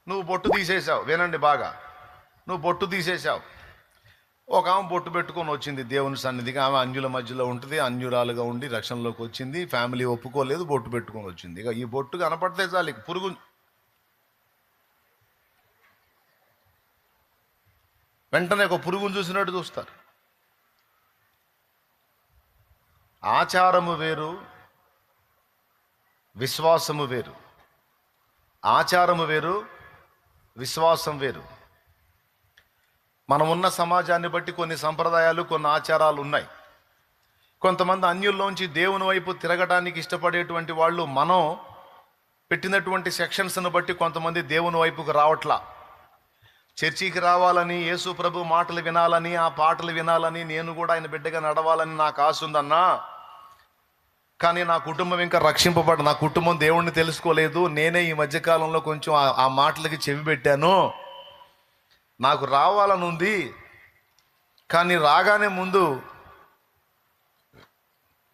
నువ్వు బొట్టు తీసేసావు, వినండి బాగా. నువ్వు బొట్టు తీసేసావు. ఒక ఆమె బొట్టు పెట్టుకొని వచ్చింది దేవుని సన్నిధికి. ఆమె అన్యుల మధ్యలో ఉంటుంది, అన్యురాలుగా ఉండి రక్షణలోకి వచ్చింది. ఫ్యామిలీ ఒప్పుకోలేదు, బొట్టు పెట్టుకొని వచ్చింది. ఇక ఈ బొట్టు కనపడితే చాలు ఇక పురుగు. వెంటనే ఒక పురుగును చూసినట్టు చూస్తారు. ఆచారము వేరు, విశ్వాసము వేరు. ఆచారము వేరు, విశ్వాసం వేరు. మనం ఉన్న సమాజాన్ని బట్టి కొన్ని సంప్రదాయాలు, కొన్ని ఆచారాలు ఉన్నాయి. కొంతమంది అన్యుల్లోంచి దేవుని వైపు తిరగడానికి ఇష్టపడేటువంటి వాళ్ళు మనం పెట్టినటువంటి సెక్షన్స్ను బట్టి కొంతమంది దేవుని వైపుకు రావట్లా. చర్చికి రావాలని, యేసు ప్రభు మాటలు వినాలని, ఆ పాటలు వినాలని, నేను కూడా ఆయన బిడ్డగా నడవాలని నాకు ఆశ ఉందన్నా. కానీ నా కుటుంబం ఇంకా నా కుటుంబం దేవుణ్ణి తెలుసుకోలేదు. నేనే ఈ మధ్యకాలంలో కొంచెం ఆ మాటలకి చెవి పెట్టాను. నాకు రావాలని ఉంది, కానీ రాగానే ముందు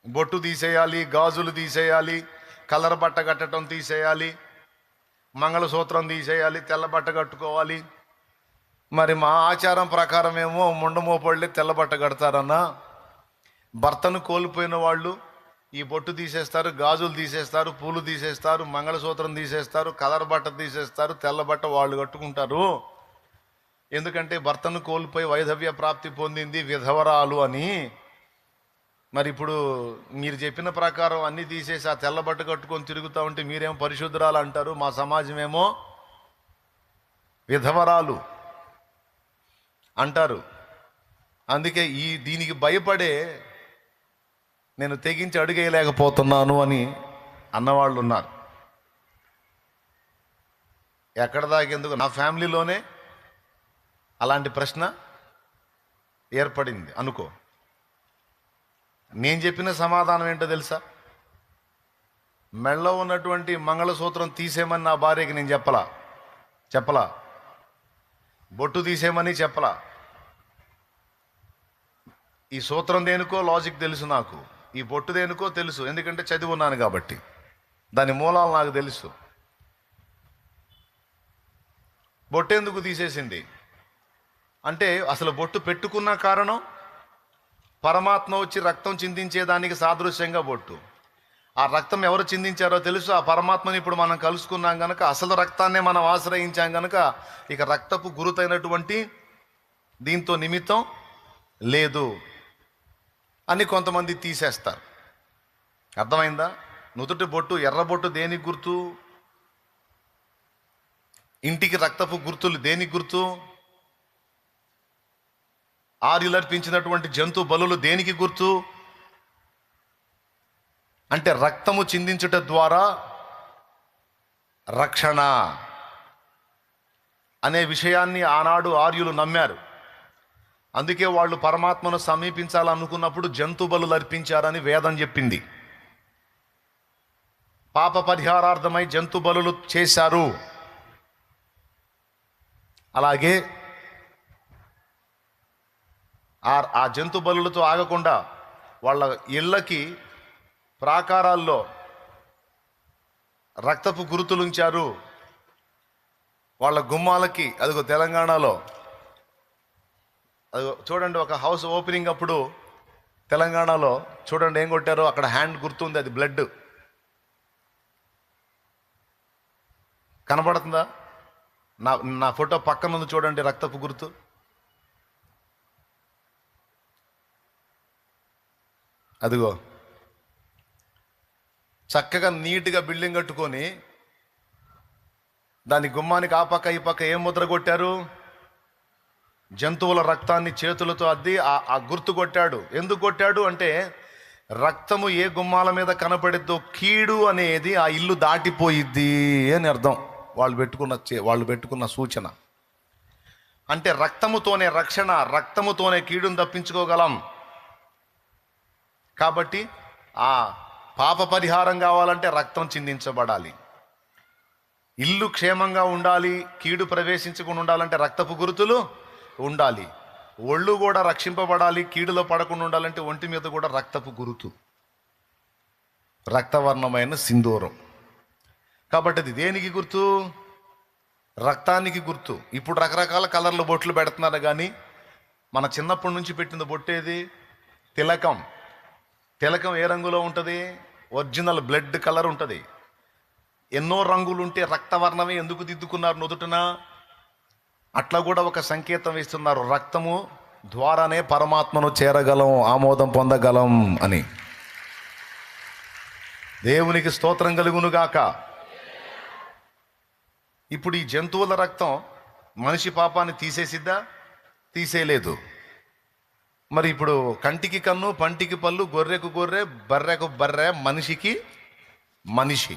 బొట్టు తీసేయాలి, గాజులు తీసేయాలి, కలర్ బట్ట కట్టడం తీసేయాలి, మంగళసూత్రం తీసేయాలి, తెల్ల బట్ట కట్టుకోవాలి. మరి మా ఆచారం ప్రకారం ఏమో ముండమోపళ్ళే తెల్ల బట్ట కడతారన్నా. భర్తను కోల్పోయిన వాళ్ళు ఈ బొట్టు తీసేస్తారు, గాజులు తీసేస్తారు, పూలు తీసేస్తారు, మంగళసూత్రం తీసేస్తారు, కలర్ బట్ట తీసేస్తారు, తెల్ల బట్ట వాళ్ళు కట్టుకుంటారు. ఎందుకంటే భర్తను కోల్పోయి వైధవ్య ప్రాప్తి పొందింది విధవరాలు అని. మరి ఇప్పుడు మీరు చెప్పిన ప్రకారం అన్నీ తీసేసి ఆ తెల్ల బట్ట కట్టుకొని తిరుగుతూ ఉంటే మీరేమో పరిశుద్ధరాలు అంటారు, మా సమాజం ఏమో విధవరాలు అంటారు. అందుకే దీనికి భయపడే నేను తెగించి అడుగేయలేకపోతున్నాను అని అన్నవాళ్ళు ఉన్నారు. ఎక్కడ దాకేందుకు, నా ఫ్యామిలీలోనే అలాంటి ప్రశ్న ఏర్పడింది అనుకో. నేను చెప్పిన సమాధానం ఏంటో తెలుసా? మెళ్ళలో ఉన్నటువంటి మంగళసూత్రం తీసేయమని నా భార్యకి నేను చెప్పలా. బొట్టు తీసేయమని చెప్పలా. ఈ సూత్రం దేనికో లాజిక్ తెలుసు నాకు, ఈ బొట్టు దేనికో తెలుసు, ఎందుకంటే చదివి ఉన్నాను కాబట్టి. దాని మూలాలు నాకు తెలుసు. బొట్టు ఎందుకు తీసేసింది అంటే, అసలు బొట్టు పెట్టుకున్న కారణం పరమాత్మ వచ్చి రక్తం చిందించేదానికి సాదృశ్యంగా బొట్టు. ఆ రక్తం ఎవరు చిందించారో తెలుసు. ఆ పరమాత్మని ఇప్పుడు మనం కలుసుకున్నాం గనక, అసలు రక్తాన్నే మనం ఆశ్రయించాం గనక ఇక రక్తపు గురుతైనటువంటి దీంతో నిమిత్తం లేదు అని కొంతమంది తీసేస్తారు. అర్థమైందా? నుదుటి బొట్టు, ఎర్ర బొట్టు దేనికి గుర్తు? ఇంటికి రక్తపు గుర్తులు దేనికి గుర్తు? ఆర్యులర్పించినటువంటి జంతు బలులు దేనికి గుర్తు? అంటే రక్తము చిందించుట ద్వారా రక్షణ అనే విషయాన్ని ఆనాడు ఆర్యులు నమ్మారు. అందుకే వాళ్ళు పరమాత్మను సమీపించాలనుకున్నప్పుడు జంతు బలులు అర్పించారని వేదం చెప్పింది. పాప పరిహారార్థమై జంతు బలులు చేశారు. అలాగే ఆ జంతు బలులతో ఆగకుండా వాళ్ళ ఇళ్ళకి ప్రాకారాల్లో రక్తపు గుర్తులుంచారు. వాళ్ళ గుమ్మాలకి, అదిగో తెలంగాణలో అది చూడండి, ఒక హౌస్ ఓపెనింగ్ అప్పుడు తెలంగాణలో చూడండి ఏం కొట్టారో, అక్కడ హ్యాండ్ గుర్తుంది, అది బ్లడ్ కనబడుతుందా? నా ఫోటో పక్కన ఉంది చూడండి, రక్తపు గుర్తు. అదిగో చక్కగా నీట్గా బిల్డింగ్ కట్టుకొని దాని గుమ్మానికి ఆ పక్క ఈ పక్క ఏం ముద్ర కొట్టారు? జంతువుల రక్తాన్ని చేతులతో అద్ది ఆ గుర్తు కొట్టాడు. ఎందుకు కొట్టాడు అంటే, రక్తము ఏ గుమ్మాల మీద కనపడిద్దో కీడు అనేది ఆ ఇల్లు దాటిపోయిద్ది అని అర్థం. వాళ్ళు పెట్టుకున్న సూచన. అంటే రక్తముతోనే రక్షణ, రక్తముతోనే కీడును తప్పించుకోగలం. కాబట్టి ఆ పాప పరిహారం కావాలంటే రక్తం చిందించబడాలి. ఇల్లు క్షేమంగా ఉండాలి, కీడు ప్రవేశించకుండా ఉండాలంటే రక్తపు గుర్తులు ఉండాలి. ఒళ్ళు కూడా రక్షింపబడాలి, కీడులో పడకుండా ఉండాలంటే ఒంటి మీద కూడా రక్తపు గురుతు, రక్తవర్ణమైన సింధూరం. కాబట్టి అది దేనికి గుర్తు? రక్తానికి గుర్తు. ఇప్పుడు రకరకాల కలర్లు బొట్లు పెడుతున్నారు, కానీ మన చిన్నప్పటి నుంచి పెట్టిన బొట్టేది తిలకం. తిలకం ఏ రంగులో ఉంటుంది? ఒరిజినల్ బ్లడ్ కలర్ ఉంటుంది. ఎన్నో రంగులు ఉంటే రక్తవర్ణమే ఎందుకు దిద్దుకున్నారు నుదుటన? అట్లా కూడా ఒక సంకేతం ఇస్తున్నారు, రక్తము ద్వారానే పరమాత్మను చేరగలం, ఆమోదం పొందగలం అని. దేవునికి స్తోత్రం కలుగునుగాక. ఇప్పుడు ఈ జంతువుల రక్తం మనిషి పాపాన్ని తీసేసిద్దా? తీసేయలేదు. మరి ఇప్పుడు కంటికి కన్ను, పంటికి పళ్ళు, గొర్రెకు గొర్రె, బర్రెకు బర్రె, మనిషికి మనిషి.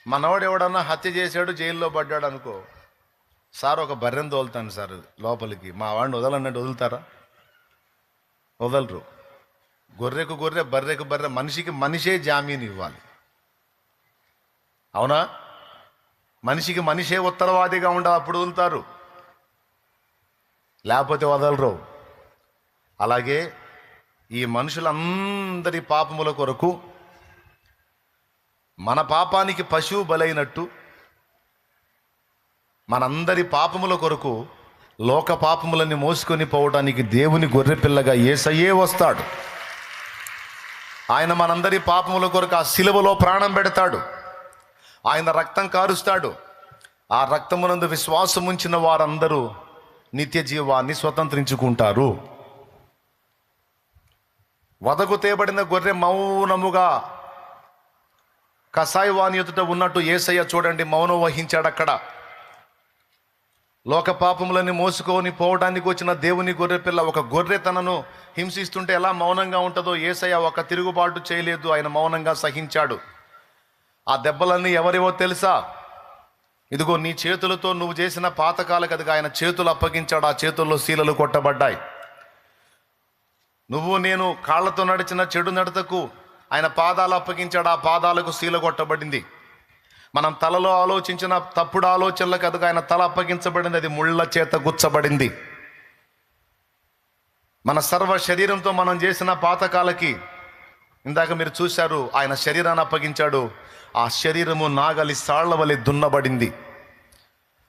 మనవాడు ఎవడన్నా హత్య చేశాడు, జైల్లో పడ్డాడు అనుకో, సార్ ఒక బర్రెను తోలుతాను సార్ లోపలికి, మా వాడిని వదలన్నట్టు వదులుతారా? వదలరు. గొర్రెకు గొర్రె, బర్రెకు బర్రె, మనిషికి మనిషే జామీన్ ఇవ్వాలి. అవునా? మనిషికి మనిషే ఉత్తరవాదిగా ఉండాలి, అప్పుడు వదులుతారు, లేకపోతే వదలరు. అలాగే ఈ మనుషులందరి పాపముల కొరకు, మన పాపానికి పశువు బలైనట్టు, మనందరి పాపముల కొరకు లోక పాపములని మోసుకొని పోవడానికి దేవుని గొర్రెపిల్లగా యేసయ్యే వస్తాడు. ఆయన మనందరి పాపముల కొరకు ఆ శిలువలో ప్రాణం పెడతాడు. ఆయన రక్తం కారుస్తాడు. ఆ రక్తమునందు విశ్వాసం ఉంచిన వారందరూ నిత్య జీవాన్ని స్వతంత్రించుకుంటారు. వదకు తేబడిన గొర్రె మౌనముగా కసాయివాని ఎదుట ఉన్నట్టు యేసయ్య చూడండి మౌనం వహించాడు. అక్కడ లోక పాపములని మోసుకొని పోవడానికి వచ్చిన దేవుని గొర్రెపిల్ల, ఒక గొర్రె తనను హింసిస్తుంటే ఎలా మౌనంగా ఉంటుందో, యేసయ్య ఒక తిరుగుబాటు చేయలేదు, ఆయన మౌనంగా సహించాడు. ఆ దెబ్బలన్నీ ఎవరివో తెలుసా? ఇదిగో నీ చేతులతో నువ్వు చేసిన పాతకాల కనుక ఆయన చేతులు అప్పగించాడు. ఆ చేతుల్లో శీలలు కొట్టబడ్డాయి. నువ్వు నేను కాళ్లతో నడిచిన చెడు నడతకు ఆయన పాదాలు అప్పగించాడు. ఆ పాదాలకు శీల కొట్టబడింది. మనం తలలో ఆలోచించిన తప్పుడు ఆలోచనలకు కనుక ఆయన తల అప్పగించబడింది, అది ముళ్ళ చేత గుచ్చబడింది. మన సర్వ శరీరంతో మనం చేసిన పాతకాలకి ఇందాక మీరు చూశారు, ఆయన శరీరాన్ని అప్పగించాడు. ఆ శరీరము నాగలి సాళ్ల వలె దున్నబడింది.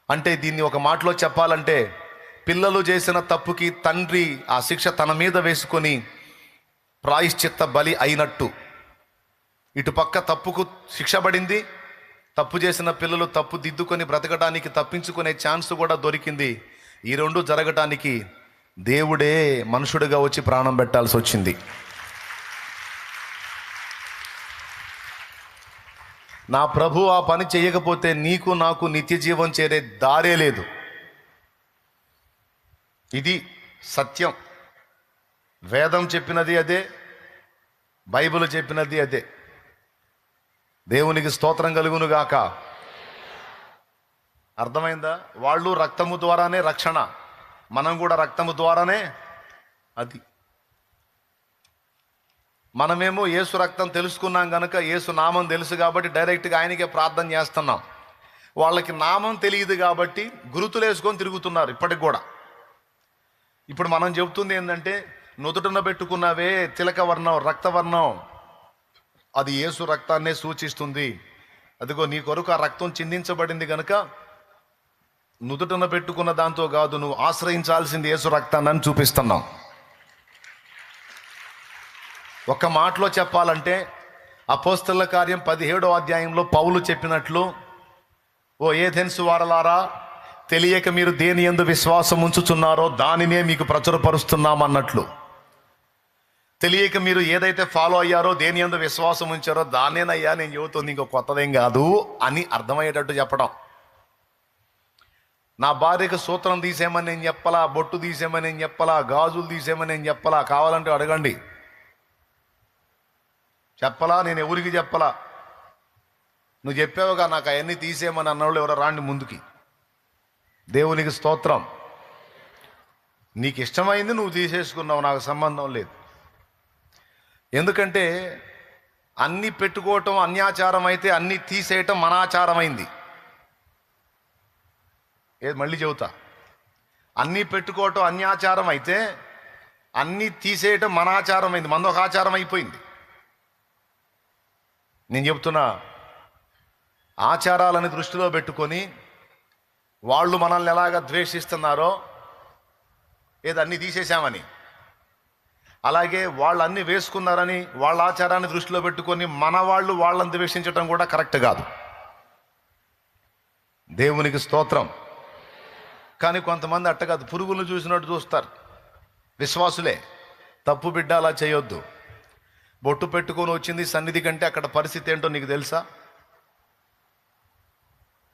అంటే దీన్ని ఒక మాటలో చెప్పాలంటే, పిల్లలు చేసిన తప్పుకి తండ్రి ఆ శిక్ష తన మీద వేసుకొని ప్రాయశ్చిత్త బలి అయినట్టు, ఇటు పక్క తప్పుకు శిక్ష పడింది, తప్పు చేసిన పిల్లలు తప్పు దిద్దుకొని బ్రతకడానికి తప్పించుకునే ఛాన్స్ కూడా దొరికింది. ఈ రెండు జరగటానికి దేవుడే మనుషుడిగా వచ్చి ప్రాణం పెట్టాల్సి వచ్చింది. నా ప్రభు ఆ పని చేయకపోతే నీకు నాకు నిత్య జీవం చేరే దారే లేదు. ఇది సత్యం. వేదం చెప్పినది అదే, బైబిల్ చెప్పినది అదే. దేవునికి స్తోత్రం కలుగునుగాక. అర్థమైందా? వాళ్ళు రక్తము ద్వారానే రక్షణ, మనం కూడా రక్తము ద్వారానే. అది మనమేమో యేసు రక్తం తెలుసుకున్నాం కనుక, యేసు నామం తెలుసు కాబట్టి డైరెక్ట్గా ఆయనకే ప్రార్థన చేస్తున్నాం. వాళ్ళకి నామం తెలియదు కాబట్టి గురుతులు వేసుకొని తిరుగుతున్నారు ఇప్పటికి కూడా. ఇప్పుడు మనం చెబుతుంది ఏంటంటే, నుదుటన పెట్టుకున్నవే తిలక వర్ణం, రక్తవర్ణం, అది యేసు రక్తాన్నే సూచిస్తుంది. అదిగో నీ కొరకు ఆ రక్తం చిందించబడింది కనుక నుదుటన పెట్టుకున్న దాంతో కాదు, నువ్వు ఆశ్రయించాల్సింది యేసు రక్తాన్ని చూపిస్తున్నాం. ఒక మాటలో చెప్పాలంటే, అపోస్తలుల కార్యం 17వ అధ్యాయంలో పౌలు చెప్పినట్లు, ఓ ఏథెన్సు వారలారా, తెలియక మీరు దేని యందు విశ్వాసం ఉంచుచున్నారో దానినే మీకు ప్రచురపరుస్తున్నామన్నట్లు, తెలియక మీరు ఏదైతే ఫాలో అయ్యారో, దేని యందు విశ్వాసం ఉంచారో దానేనయ్యా నేను చెబుతుంది, ఇంకో కొత్తదేం కాదు అని అర్థమయ్యేటట్టు చెప్పడం. నా భార్యకు సూత్రం తీసేయమని నేను చెప్పలా, బొట్టు తీసేయమని నేను చెప్పలా, గాజులు తీసేయమని నేను చెప్పలా. కావాలంటే అడగండి, చెప్పలా. నేను ఎవరికి చెప్పలా. నువ్వు చెప్పావుగా నాకు అవన్నీ తీసేయమని అన్నవాళ్ళు ఎవరో రాండి ముందుకి. దేవునికి స్తోత్రం. నీకు ఇష్టమైంది నువ్వు తీసేసుకున్నావు, నాకు సంబంధం లేదు. ఎందుకంటే అన్నీ పెట్టుకోవటం అన్యాచారం అయితే అన్నీ తీసేయటం మనాచారమైంది. ఏది మళ్ళీ చెబుతా, అన్నీ పెట్టుకోవటం అన్యాచారం అయితే అన్నీ తీసేయటం మనాచారమైంది, మంది ఒక ఆచారం అయిపోయింది. నేను చెప్తున్నా, ఆచారాలని దృష్టిలో పెట్టుకొని వాళ్ళు మనల్ని ఎలాగ ద్వేషిస్తున్నారో ఏదన్నీ తీసేశామని, అలాగే వాళ్ళు అన్నీ వేసుకున్నారని వాళ్ళ ఆచారాన్ని దృష్టిలో పెట్టుకొని మన వాళ్ళు వాళ్ళని ద్వేషించడం కూడా కరెక్ట్ కాదు. దేవునికి స్తోత్రం. కానీ కొంతమంది అట్ట కాదు, పురుగులను చూసినట్టు చూస్తారు. విశ్వాసులే, తప్పు బిడ్డ, అలా చేయొద్దు. బొట్టు పెట్టుకొని వచ్చింది సన్నిధి కంటే అక్కడ పరిస్థితి ఏంటో నీకు తెలుసా?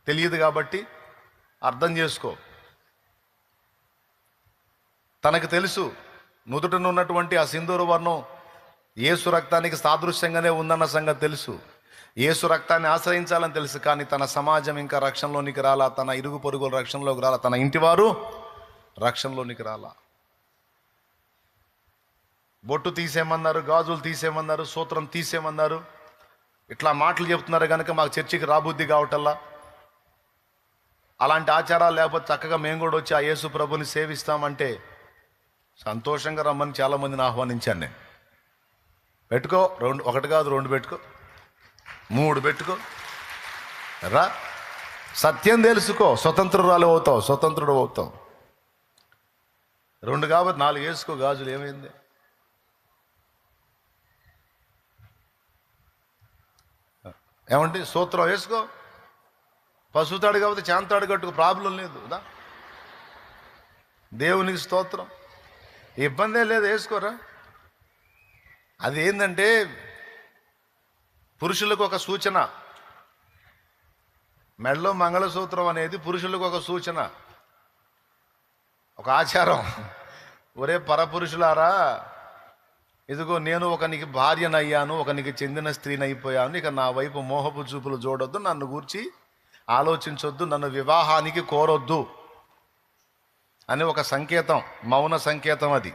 తెలియదు. కాబట్టి అర్థం చేసుకో. తనకు తెలుసు నుదుటను ఉన్నటువంటి ఆ సింధూర వర్ణం యేసు రక్తానికి సాదృశ్యంగానే ఉందన్న సంగతి తెలుసు. యేసు రక్తాన్ని ఆశ్రయించాలని తెలుసు. కానీ తన సమాజం ఇంకా రక్షణలోనికి రాలా, తన ఇరుగు పొరుగుల రక్షణలోకి రాలా, తన ఇంటివారు రక్షణలోనికి రాలా. బొట్టు తీసేయమన్నారు, గాజులు తీసేయమన్నారు, సూత్రం తీసేయమన్నారు, ఇట్లా మాటలు చెప్తున్నారు కనుక మాకు చర్చికి రాబుద్ధి కావటల్లా. అలాంటి ఆచారాలు లేకపోతే చక్కగా మేము కూడా వచ్చి ఆ యేసు ప్రభుని సేవిస్తామంటే సంతోషంగా రమ్మని చాలామందిని ఆహ్వానించాను నేను. పెట్టుకో, ఒకటి కాదు 2 పెట్టుకో, 3 పెట్టుకో, రా, సత్యం తెలుసుకో, స్వతంత్రురాలు అవుతావు, స్వతంత్రుడు అవుతావు. 2 కాబట్టి 4 వేసుకో గాజులు, ఏమైంది? ఏమంటే సూత్రం వేసుకో, పసుతాడు కాబట్టి చాంతాడు కట్టుకు, ప్రాబ్లం లేదు కదా. దేవునికి స్తోత్రం, ఇబ్బందే లేదు, వేసుకోరా. అది ఏంటంటే పురుషులకు ఒక సూచన. మెడలో మంగళసూత్రం అనేది పురుషులకు ఒక సూచన, ఒక ఆచారం. ఒరే పరపురుషులారా, ఇదిగో నేను ఒకనికి భార్యనయ్యాను, ఒకనికి చెందిన స్త్రీని అయిపోయాను, ఇక నా వైపు మోహపు చూపులు చూడొద్దు, నన్ను గూర్చి ఆలోచించొద్దు, నన్ను వివాహానికి కోరొద్దు అని ఒక సంకేతం, మౌన సంకేతం అది,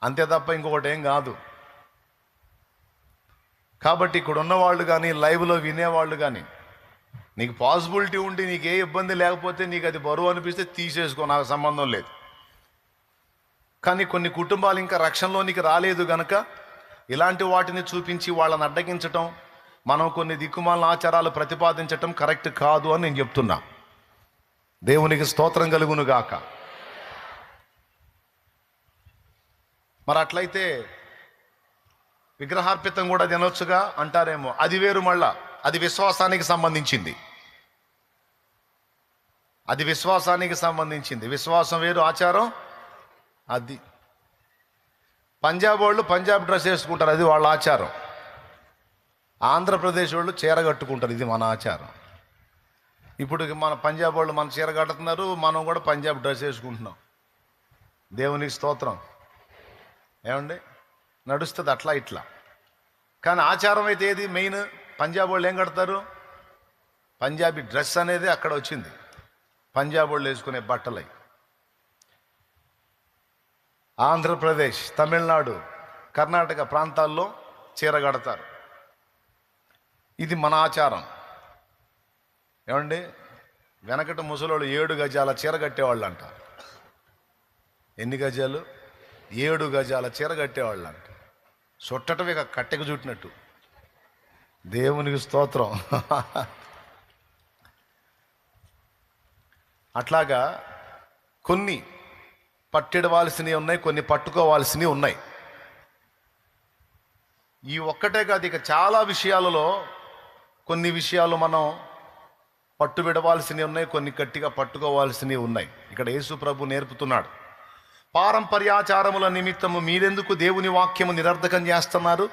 అంతే తప్ప ఇంకొకటి ఏం కాదు. కాబట్టి ఇక్కడ ఉన్నవాళ్ళు కానీ లైవ్లో వినేవాళ్ళు కానీ, నీకు పాసిబిలిటీ ఉండి నీకు ఏ ఇబ్బంది లేకపోతే, నీకు అది బరువు అనిపిస్తే తీసేసుకో, నాకు సంబంధం లేదు. కానీ కొన్ని కుటుంబాలు ఇంకా రక్షణలోనికి రాలేదు గనక ఇలాంటి వాటిని చూపించి వాళ్ళని అడ్డగించటం, మనం కొన్ని దిక్కుమాలిన ఆచారాలు ప్రతిపాదించటం కరెక్ట్ కాదు అని నేను చెప్తున్నా. దేవునికి స్తోత్రం కలుగును గాక. మరి అట్లయితే విగ్రహార్పితం కూడా తినొచ్చుగా అంటారేమో. అది వేరు, మళ్ళా అది విశ్వాసానికి సంబంధించింది. అది విశ్వాసానికి సంబంధించింది. విశ్వాసం వేరు, ఆచారం అది. పంజాబ్ వాళ్ళు పంజాబ్ డ్రెస్ వేసుకుంటారు, అది వాళ్ళ ఆచారం. ఆంధ్రప్రదేశ్ వాళ్ళు చీర కట్టుకుంటారు, ఇది మన ఆచారం. ఇప్పుడు మన పంజాబ్ వాళ్ళు మన చీర కట్టుతున్నారు, మనం కూడా పంజాబ్ డ్రెస్ వేసుకుంటున్నాం. దేవునికి స్తోత్రం. ఏమండి, నడుస్తుంది అట్లా ఇట్లా. కానీ ఆచారం అయితే ఏది మెయిన్? పంజాబ్ వాళ్ళు ఏం కడతారు? పంజాబీ డ్రెస్ అనేది అక్కడ వచ్చింది, పంజాబ్ వాళ్ళు వేసుకునే బట్టలై. ఆంధ్రప్రదేశ్, తమిళనాడు, కర్ణాటక ప్రాంతాల్లో చీర కడతారు, ఇది మన ఆచారం. ఏమండి, వెనకటి ముసలోళ్ళు 7 గజాల చీర కట్టేవాళ్ళు అంట. ఎన్ని గజాలు? 7 గజాల చీర కట్టేవాళ్ళు అంట. చుట్టటం ఇక కట్టెకు చుట్టినట్టు. దేవునికి స్తోత్రం. అట్లాగా కొన్ని పట్టిడవలసినవి ఉన్నాయి, కొన్ని పట్టుకోవాల్సినవి ఉన్నాయి. ఈ ఒక్కటే కాదు, ఇక చాలా విషయాలలో కొన్ని విషయాలు మనం పట్టు విడవాల్సినవి ఉన్నాయి, కొన్ని గట్టిగా పట్టుకోవాల్సినవి ఉన్నాయి. ఇక్కడ యేసు ప్రభు నేర్పుతున్నాడు. పారంపర్యాచారముల నిమిత్తము మీరెందుకు దేవుని వాక్యము నిరర్ధకం చేస్తున్నారు?